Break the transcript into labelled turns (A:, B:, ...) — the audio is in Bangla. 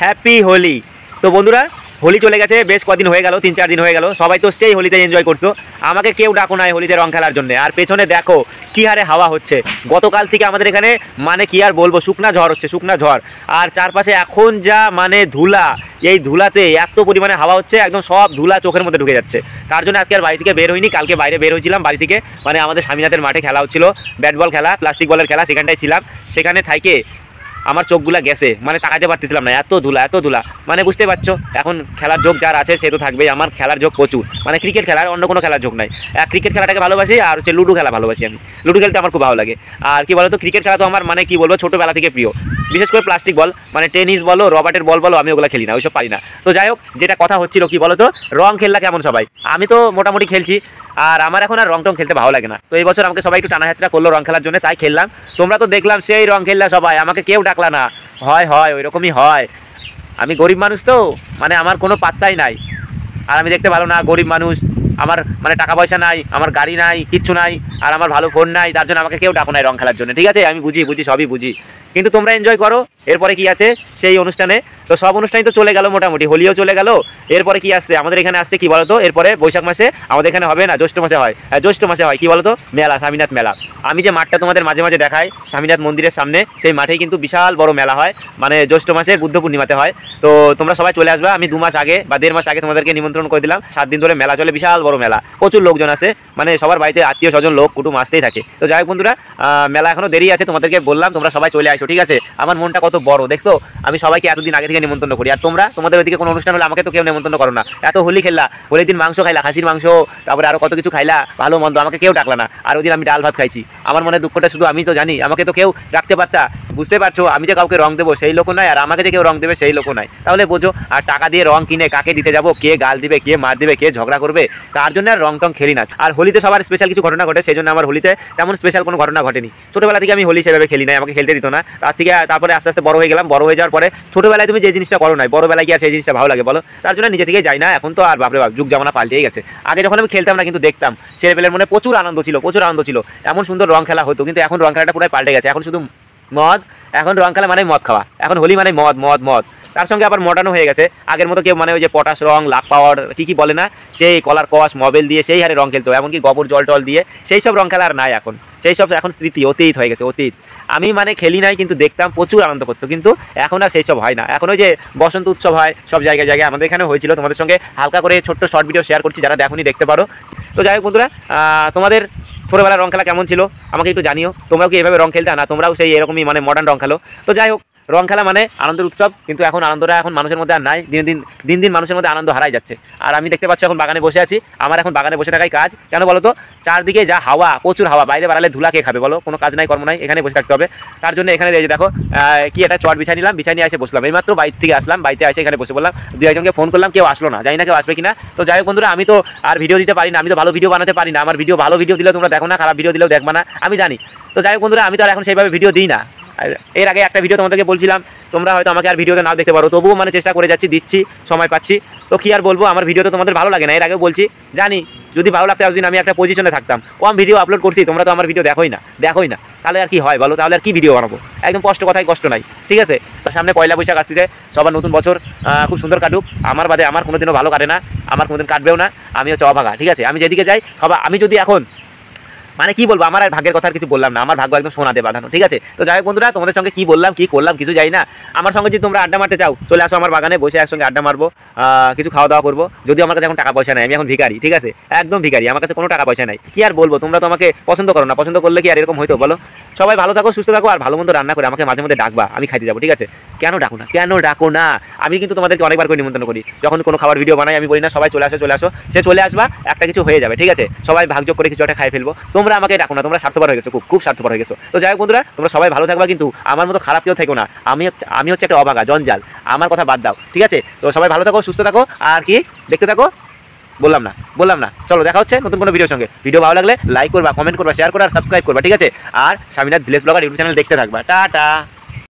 A: হ্যাপি হোলি। তো বন্ধুরা, হোলি চলে গেছে, বেশ কদিন হয়ে গেল, 3-4 দিন হয়ে গেল। সবাই তো সেই হোলিতে এনজয় করছো, আমাকে কেউ ডাকো নাই হোলিতে রং খেলার জন্য। আর পেছনে দেখো কি হারে হাওয়া হচ্ছে। গতকাল থেকে আমাদের এখানে মানে কি আর বলবো, শুকনা ঝড় হচ্ছে, শুকনা ঝড়। আর চারপাশে এখন যা মানে ধুলা, এই ধুলাতে এত পরিমাণে হাওয়া হচ্ছে, একদম সব ধুলা চোখের মধ্যে ঢুকে যাচ্ছে। তার জন্য আজকে আর বাড়ি থেকে বের হইনি। কালকে বাইরে বের হয়েছিলাম বাড়ি থেকে, মানে আমাদের স্বামীনাথের মাঠে খেলা হচ্ছিল, ব্যাট বল খেলা, প্লাস্টিক বলের খেলা, সেখানটায় ছিলাম। সেখানে থাইকে আমার চোখগুলা গেছে, মানে তাকাতে পারতেছিলাম না, এত ধুলা এত ধুলা। মানে বুঝতে পারছো, এখন খেলার যোগ যার আছে সে তো থাকবেই। আমার খেলার যোগ প্রচুর, মানে ক্রিকেট খেলার, অন্য কোনো খেলার যোগ নাই। ক্রিকেট খেলাটাকে ভালোবাসি, আর হচ্ছে লুডো খেলা ভালোবাসি। আমি লুডো খেলতে আমার খুব ভালো লাগে। আর কি বলতো, ক্রিকেট খেলা তো আমার মানে কি বলবো ছোটোবেলা থেকে প্রিয়। বিশেষ করে প্লাস্টিক বল, মানে টেনিস বলো, রবার্টের বল বলো, আমি ওগুলো খেলি না, ওইসব পারি না। তো যাই হোক, যেটা কথা হচ্ছিল কি বলতো, রং খেললা কেমন সবাই? আমি তো মোটামুটি খেলছি, আর আমার এখন আর রং টং খেলতে ভালো লাগে না। তো এই বছর আমাকে সবাই একটু টানা হেঁচড়া করলো রং খেলার জন্য, তাই খেললাম। তোমরা তো দেখলাম সেই রং খেললা সবাই, আমাকে কেউ ডাকলা না। হয় হয় ওই রকমই হয়, আমি গরিব মানুষ তো, মানে আমার কোনো পাত্তাই নাই। আর আমি দেখতে ভালো না, গরিব মানুষ, আমার মানে টাকা পয়সা নাই, আমার গাড়ি নাই, কিচ্ছু নাই, আর আমার ভালো ফোন নাই। তার জন্য আমাকে কেউ ডাকো নাই রং খেলার জন্য, ঠিক আছে? আমি বুঝি সবই বুঝি, কিন্তু তোমরা এনজয় করো। এরপরে কি আছে সেই অনুষ্ঠানে? তো সব অনুষ্ঠানই তো চলে গেল, মোটামুটি হোলিও চলে গেল। এরপরে কি আসছে আমাদের এখানে? আসছে কি বলতো, এরপরে বৈশাখ মাসে আমাদের এখানে হবে না, জ্যৈষ্ঠ মাসে হয়। জ্যৈষ্ঠ মাসে হয় কি বলতো, মেলা, স্বামীনাথ মেলা। আমি যে মাঠটা তোমাদের মাঝে মাঝে দেখাই স্বামীনাথ মন্দিরের সামনে, সেই মাঠেই কিন্তু বিশাল বড় মেলা হয়, মানে জ্যৈষ্ঠ মাসে বুদ্ধ পূর্ণিমাতে হয়। তো তোমরা সবাই চলে আসবে। আমি 2 মাস আগে বা 1.5 মাস আগে তোমাদেরকে নিমন্ত্রণ করে দিলাম। 7 দিন ধরে মেলা চলে, বিশাল বড় মেলা, প্রচুর লোকজন আসে, মানে সবার বাড়িতে আত্মীয় স্বজন লোক কুটুম আসতেই থাকে। তো যাই হোক বন্ধুরা, মেলা এখনো দেরি আছে, তোমাদেরকে বললাম তোমরা সবাই চলে আসো, ঠিক আছে? আমার মনটা কত বড় দেখছো, আমি সবাইকে এতদিন আগে থেকে নিমন্ত্রণ করি। আর তোমরা তোমাদের ওইদিকে কোনো অনুষ্ঠান হলে আমাকে তো কেউ নিমন্ত্রণ করো না। এত হোলি খেললা, হোলির দিন মাংস খাইলা, খাসির মাংস, তারপরে আরো কত কিছু খাইলা, ভালো মন্দ, আমাকে কেউ ডাকলা না। আর ওই দিন আমি ডাল ভাত খাইছি। আমার মনে দুঃখটা শুধু আমি তো জানি, আমাকে তো কেউ ডাকতে পারতা। বুঝতে পারছো, আমি যে কাউকে রং দেবো সেই লোকও নাই, আর আমাকে যে কেউ রং দেবে সেই লোকও নাই। তাহলে বোঝো, আর টাকা দিয়ে রং কিনে কাকে দিতে যাবো, কে গাল দিবে, কে মার দিবে, কে ঝগড়া করবে, তার জন্য আর রং টং খেলি না। আর হোলিতে সবার স্পেশাল কিছু ঘটনা ঘটে, সেই জন্য আমার হোলিতে তেমন স্পেশাল কোনো ঘটনা ঘটেনি। ছোটোবেলা থেকে আমি হোলি সেভাবে খেলি নাই, আমাকে খেলতে দিত না। তারপরে আস্তে আস্তে বড় হয়ে গেলাম। বড় হয়ে যাওয়ার পরে ছোটোবেলায় তুমি যে জিনিসটা করো নাই, বড়োবেলায় গিয়ে সেই জিনিসটা ভালো লাগে বলো? তার জন্য নিজে থেকে যাই না। এখন তো আর বাপরে বাপ, যুগ জামানা পাল্টেই গেছে। আগে যখন আমি খেলতাম না, কিন্তু দেখতাম ছেলেপেলের মনে প্রচুর আনন্দ ছিল, প্রচুর আনন্দ ছিল, এমন সুন্দর রং খেলা হতো। কিন্তু এখন রং খেলাটা পুরো পাল্টে গেছে, এখন শুধু মদ। এখন রং খেলা মানে মদ খাওয়া, এখন হোলি মানে মদ মদ মদ। তার সঙ্গে আবার মডার্নও হয়ে গেছে। আগের মতো কেউ মানে ওই যে পটাশ রং, লাখ পাওয়ার কি বলে না, সেই কলার কস মোবাইল দিয়ে সেই হারে রং খেলতো, এমনকি গোবর জল টল দিয়ে, সেই সব রং খেলা আর নাই এখন। সেই সব এখন স্মৃতি, অতীত হয়ে গেছে, অতীত। আমি মানে খেলি নাই, কিন্তু দেখতাম, প্রচুর আনন্দ করতো। কিন্তু এখন আর সেই সব হয় না। এখন ওই যে বসন্ত উৎসব হয় সব জায়গায় জায়গায়, আমাদের এখানে হয়েছিল। তোমাদের সঙ্গে হালকা করে ছোট্ট শর্ট ভিডিও শেয়ার করছি, যারা দেখোনি দেখতে পারো। তো যাই হোক বন্ধুরা, তোমাদের ছোটোবেলার রং খেলা কেমন ছিল আমাকে একটু জানিও। তোমরাও কি এভাবে রং খেলতে? না তোমরাও সেই এরকমই মানে মডার্ন রং খেলো? তো যাই হোক, রং খেলা মানে আনন্দের উৎসব, কিন্তু এখন আনন্দটা এখন মানুষের মধ্যে আর নাই। দিন দিন মানুষের মধ্যে আনন্দ হারাই যাচ্ছে। আর আমি দেখতে পাচ্ছি এখন বাগানে বসে আছি, আমার এখন বাগানে বসে থাকাই কাজ। কেন বলো তো? চারদিকে যা হাওয়া, প্রচুর হাওয়া, বাইরে বাড়ালে ধুলা কে খাবে বলো? কোনো কাজ নাই, কর্ম নাই, এখানে বসে থাকতে হবে। তার জন্য এখানে এই যে দেখো কি একটা চট বিছাই নিলাম, বিছাই নিয়ে এসে বসলাম। এইমাত্র বাইরে থেকে আসলাম, বাড়িতে এসে এখানে বসে বললাম। 2-1জনকে ফোন করলাম, কেউ আসলো না, জানি না কেউ আসবে কিনা। তো যাই হোক বন্ধুরা, আমি তো আর ভিডিও দিতে পারি না, আমি তো ভালো ভিডিও বানাতে পারি না। আমার ভিডিও ভালো ভিডিও দিলেও তোমরা দেখো না, খারাপ ভিডিও দিলেও দেখবা না, আমি জানি। তো যাই হোক বন্ধুরা, আমি তো আর এখন সেইভাবে ভিডিও দিই না। এর আগে একটা ভিডিও তোমাদেরকে বলছিলাম, তোমরা হয়তো আমাকে আর ভিডিওতে নাও দেখতে পারো, তবুও মানে চেষ্টা করে যাচ্ছি, দিচ্ছি, সময় পাচ্ছি। তো কি আর বলবো, আমার ভিডিও তো তোমাদের ভালো লাগে না, এর আগেও বলছি, জানি। যদি ভালো লাগতো একদিন আমি একটা পজিশনে থাকতাম। কম ভিডিও আপলোড করছি, তোমরা তো আমার ভিডিও দেখোই না। তাহলে আর কি হয় বলো? তাহলে আর কি ভিডিও বানাবো? একদম কষ্ট, কথাই কষ্ট নাই, ঠিক আছে? তো সামনে পয়লা বৈশাখ আসতেছে, সবার নতুন বছর খুব সুন্দর কাটুক। আমার বাদে আমার কোনোদিনও ভালো কাটে না, আমার কোনোদিন কাটবেও না। আমি হচ্ছে অভাগা, ঠিক আছে? আমি যেদিকে যাই সবাই, আমি যদি এখন মানে কি বলবো, আমার আর ভাগ্যের কথা কিছু বললাম না, আমার ভাগ্য একদম সোনাতে বাঁধানো, ঠিক আছে? তো যাই হোক বন্ধুরা, তোমাদের সঙ্গে কি বললাম কি করলাম কিছু যাই না। আমার সঙ্গে যদি তোমরা আড্ডা মারতে চাও, চলে আসো আমার বাগানে, বসে একসঙ্গে আড্ডা মারবো, কিছু খাওয়া দাওয়া করবো। যদিও আমার কাছে এখন টাকা পয়সা নাই, আমি এখন ভিখারি, ঠিক আছে? একদম ভিখারি, আমার কাছে কোনো টাকা পয়সা নাই। কি আর বলবো, তোমরা তো আমাকে পছন্দ করো না, পছন্দ করলে কি আর এরকম হয়তো বলো? সবাই ভালো থাকো, সুস্থ থাকো, আর ভালো মন্দ রান্না করে আমাকে মাঝে মধ্যে ডাকবা, আমি খাইতে যাবো, ঠিক আছে? কেন ডাকো না, কেন ডাকো না? আমি কিন্তু তোমাদেরকে অনেকবার করে নিমন্ত্রণ করি, যখন কোনো খাবার ভিডিও বানাই আমি বলি না সবাই চলে আসো চলে আসো, সে চলে আসবা, একটা কিছু হয়ে যাবে, ঠিক আছে? সবাই ভাগযোগ করে কিছু একটা খাই ফেলবো। তোমরা আমাকে ডাকো না, তোমরা স্বার্থপর হয়ে গেছো, খুব স্বার্থপর হয়ে গেছো। তো যাই হোক বন্ধুরা, তোমরা সবাই ভালো থাকবা, কিন্তু আমার মতো খারাপ কেউ থেকো না। আমি হচ্ছে একটা অভাগা, জঞ্জাল, আমার কথা বাদ দাও, ঠিক আছে? তো সবাই ভালো থাকো, সুস্থ থাকো, আর কি দেখতে থাকো। বললাম না, চলো দেখা হচ্ছে নতুন কোনো ভিডিওর সঙ্গে। ভিডিও ভালো লাগলে লাইক করবা, কমেন্ট করবা, শেয়ার করবা, আর সাবস্ক্রাইব করবা, ঠিক আছে? আর Swaminath village blogger YouTube channel দেখতে থাকবা। টাটা।